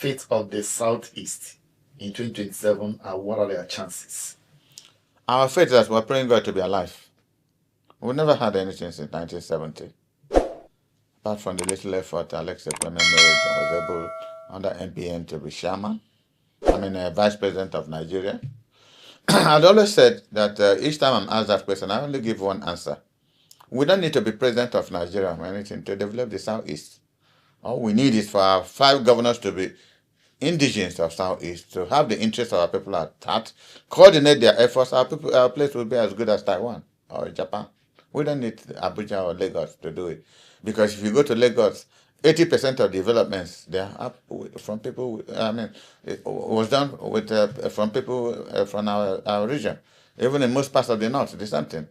fate of the Southeast in 2027 and what are their chances? Our faith is that we're praying God to be alive. We never had anything since 1970. Apart from the little effort Alex Ekpeme made, was able under MPN to be chairman. Vice President of Nigeria. I'd always said that each time I'm asked that question, I only give one answer. We don't need to be president of Nigeria or anything to develop the Southeast. All we need is for our 5 governors to be indigenous of Southeast, to have the interests of our people at heart, coordinate their efforts. Our place will be as good as Taiwan or Japan. We don't need Abuja or Lagos to do it. Because if you go to Lagos, 80% of developments they are up from people. It was done with from people from our region. Even in most parts of the north, the same thing.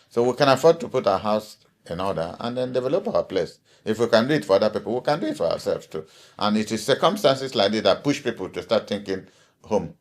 So we can afford to put our house in order and then develop our place. If we can do it for other people, we can do it for ourselves too. And it is circumstances like this that push people to start thinking home.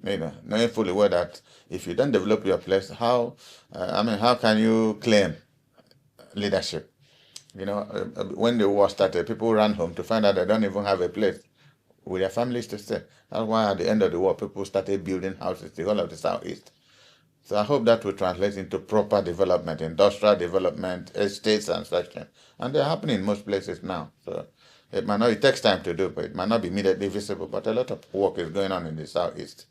Knowing fully well that if you don't develop your place, how can you claim leadership? When the war started, people ran home to find out they don't even have a place with their families to stay. That's why at the end of the war, people started building houses, the whole of the Southeast. So I hope that will translate into proper development, industrial development, estates and such things. And they're happening in most places now. So it takes time to do, but it might not be immediately visible, but a lot of work is going on in the Southeast.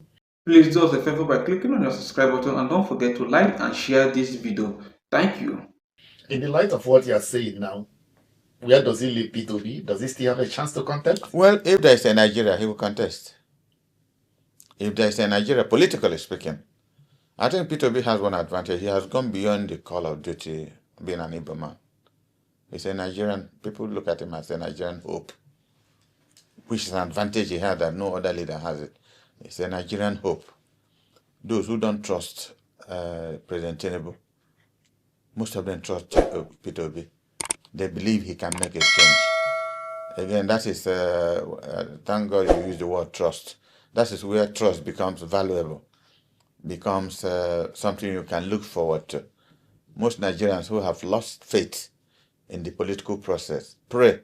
Please do us a favor by clicking on your subscribe button and don't forget to like and share this video. Thank you. In the light of what you are saying now, where does he leave P2B? Does he still have a chance to contest? Well, if there is a Nigeria, he will contest. If there is a Nigeria, politically speaking, I think P2B has one advantage. He has gone beyond the call of duty being an Igbo man. He's a Nigerian. People look at him as a Nigerian hope, which is an advantage he had that no other leader has it. It's a Nigerian hope. Those who don't trust President Tinubu, most of them trust P2B. They believe he can make a change. Again, that is, thank God you use the word trust. That is where trust becomes valuable, becomes something you can look forward to. Most Nigerians who have lost faith in the political process pray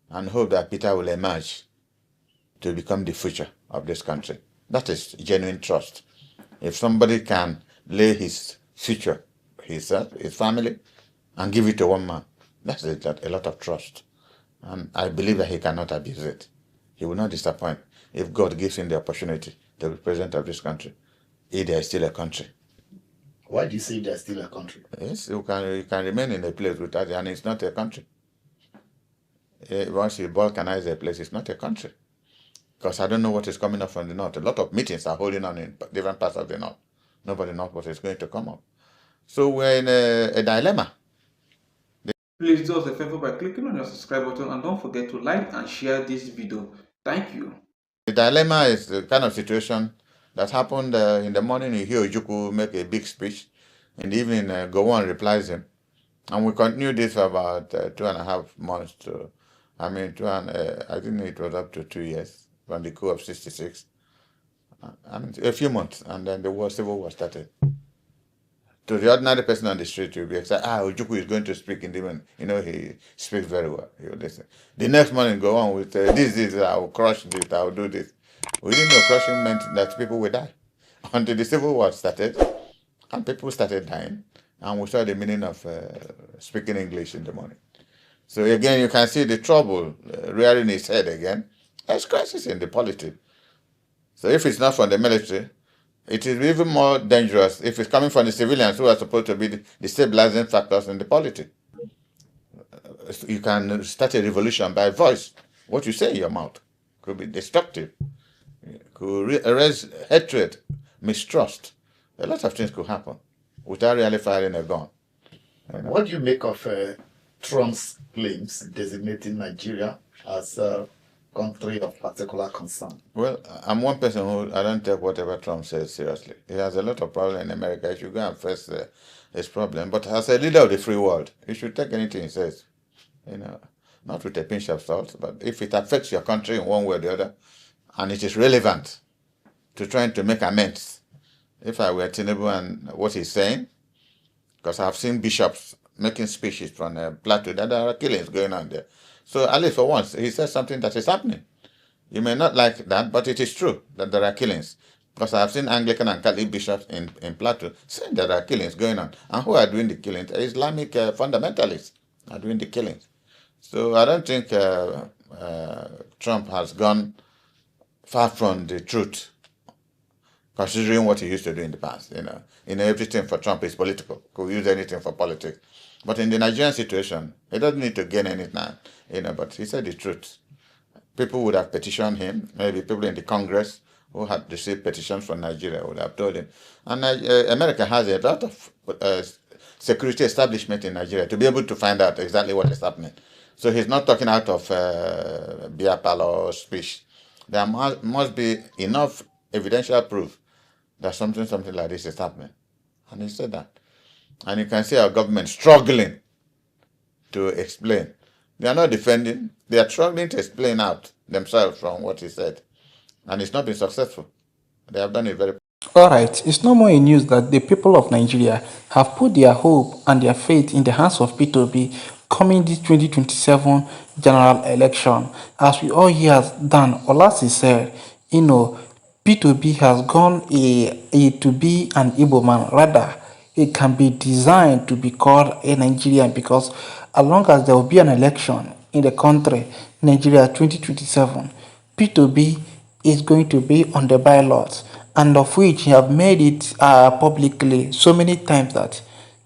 and hope that Peter will emerge to become the future of this country. That is genuine trust. If somebody can lay his future, his family, and give it to one man, that's a lot of trust. And I believe that he cannot abuse it. He will not disappoint if God gives him the opportunity to be president of this country, if there is still a country. Why do you say there's still a country? Yes, you can remain in a place without it, and it's not a country. Once you balkanize a place, it's not a country. Because I don't know what is coming up from the north. A lot of meetings are holding on in different parts of the north. Nobody knows what is going to come up. So we're in a dilemma. Please do us a favor by clicking on your subscribe button and don't forget to like and share this video. Thank you. The dilemma is the kind of situation that happened in the morning. You hear Ojukwu make a big speech. In the evening, Gowon replies him. And we continued this for about 2.5 months I think it was up to 2 years from the coup of 66. A few months, and then the civil war started. To the ordinary person on the street, you'll be excited. Ojukwu is going to speak in the evening. He speaks very well. He'll listen. The next morning, go on with this, I will crush this, I will do this. We didn't know crushing meant that people would die. Until the civil war started, and people started dying, and we saw the meaning of speaking English in the morning. So again, you can see the trouble rearing its head again. There's crisis in the politics. So if it's not from the military, it is even more dangerous if it's coming from the civilians who are supposed to be the stabilizing factors in the politics. You can start a revolution by voice. What you say in your mouth could be destructive. Could raise hatred, mistrust. A lot of things could happen without really firing a gun. What do you make of Trump's claims designating Nigeria as a country of particular concern? Well, I'm one person who I don't take whatever Trump says seriously. He has a lot of problems in America. He should go and face his problem. But as a leader of the free world, he should take anything he says, not with a pinch of salt, but if it affects your country in one way or the other, and it is relevant to trying to make amends. If I were Tinubu and what he's saying, because I've seen bishops making speeches from Plateau, that there are killings going on there. So at least for once, he said something that is happening. You may not like that, but it is true that there are killings. Because I've seen Anglican and Catholic bishops in Plateau saying there are killings going on. And who are doing the killings? Islamic fundamentalists are doing the killings. So I don't think Trump has gone far from the truth, considering what he used to do in the past. Everything for Trump is political. Could use anything for politics. But in the Nigerian situation, he doesn't need to gain anything. But he said the truth. People would have petitioned him. Maybe people in the Congress who had received petitions from Nigeria would have told him. And America has a lot of security establishment in Nigeria to be able to find out exactly what is happening. So he's not talking out of beer parlor speech. There must be enough evidential proof that something like this is happening. And he said that. And you can see our government struggling to explain. They are not defending. They are struggling to explain out themselves from what he said. And it's not been successful. They have done it very. All right, it's no more a news that the people of Nigeria have put their hope and their faith in the hands of P2B coming this 2027 general election. As we all hear Dan Ulasi said, P2B has gone to be an Igbo man. Rather, it can be designed to be called a Nigerian because as long as there will be an election in the country, Nigeria 2027, P2B is going to be on the ballot, and of which he have made it publicly so many times that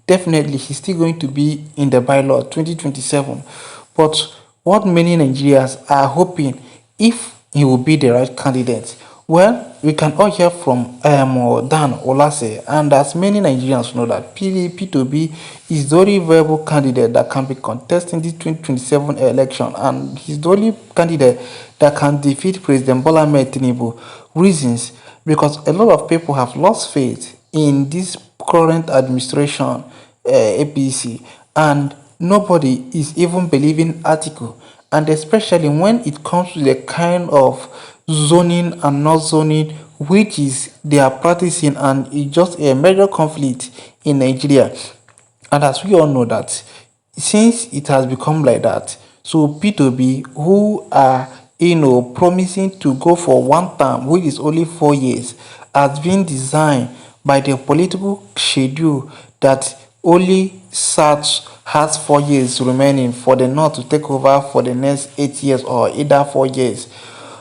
definitely he's still going to be in the ballot 2027. But what many Nigerians are hoping, if he will be the right candidate, well, we can all hear from Dan Ulasi, and as many Nigerians know that P2B is the only viable candidate that can be contesting this 2027 election, and he's the only candidate that can defeat President Bola Ahmed Tinubu. Reasons, because a lot of people have lost faith in this current administration, APC, and nobody is even believing article, and especially when it comes to the kind of zoning and not zoning which is they are practicing, and it's just a major conflict in Nigeria. And as we all know that since it has become like that, so P2B who are promising to go for one term which is only 4 years has been designed by the political schedule that only such has 4 years remaining for the North to take over for the next 8 years or either 4 years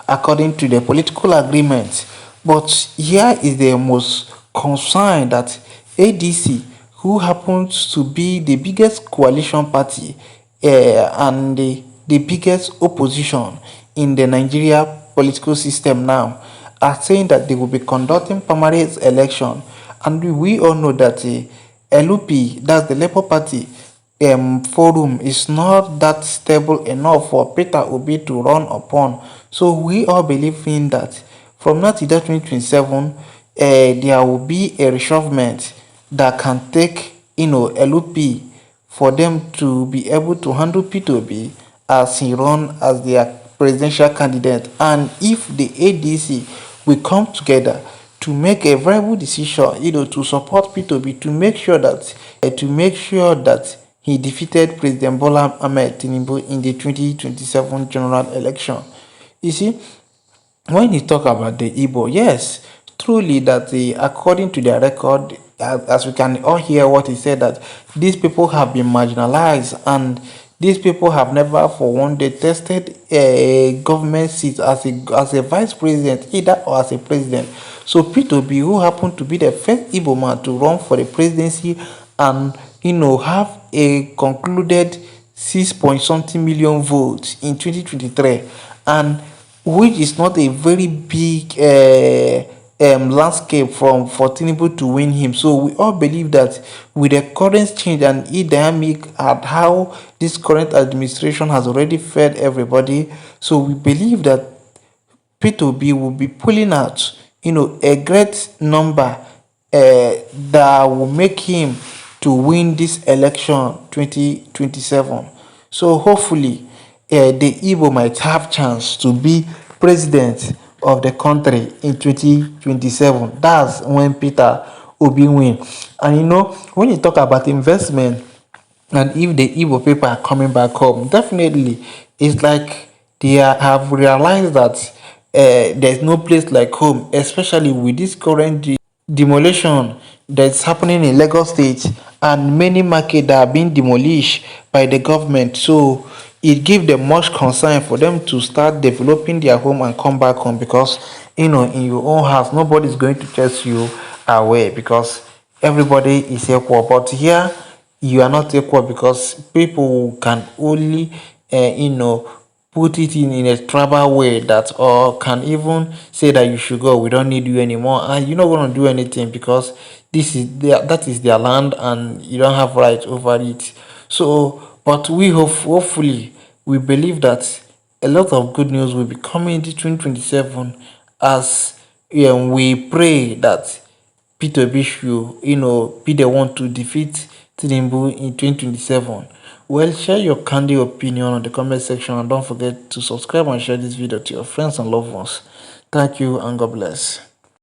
according to the political agreement. But here is the most concern that ADC, who happens to be the biggest coalition party and the biggest opposition in the Nigeria political system now, are saying that they will be conducting primary election. And we all know that LUP, that's the Labour Party forum, is not that stable enough for Peter Obi to run upon. So we all believe in that from now to 2027, there will be a reshufflement that can take LUP for them to be able to handle P2B as he run as their presidential candidate. And if the ADC will come together to make a viable decision, to support P2B, to make sure that he defeated President Bola Ahmed Tinubu in the 2027 general election. You see, when you talk about the Igbo, yes, truly that according to their record, as we can all hear what he said, that these people have been marginalized, and these people have never for one day tested a government seat as a vice president either or as a president. So P2B, who happened to be the first Igbo man to run for the presidency and have a concluded 6 point something million votes in 2023, and which is not a very big landscape for Tinubu to win him. So we all believe that with the current change and dynamic at how this current administration has already fed everybody, so we believe that P2B will be pulling out, a great number that will make him to win this election 2027. So hopefully, the Igbo might have chance to be president of the country in 2027. That's when Peter Obi win. And when you talk about investment, and if the Igbo people are coming back home, definitely it's like they have realized that there's no place like home, especially with this current demolition that's happening in Lagos State, and many markets that are being demolished by the government. So it gives them much concern for them to start developing their home and come back home, because in your own house nobody is going to chase you away, because everybody is equal. But here you are not equal, because people can only put it in a tribal way, that, or can even say that you should go, we don't need you anymore, and you're not going to do anything, because that is their land and you don't have right over it. So but we hopefully we believe that a lot of good news will be coming in 2027, as we pray that Peter Bishop, be the one to defeat Tinubu in 2027. Well, share your candid opinion on the comment section, and don't forget to subscribe and share this video to your friends and loved ones. Thank you and God bless.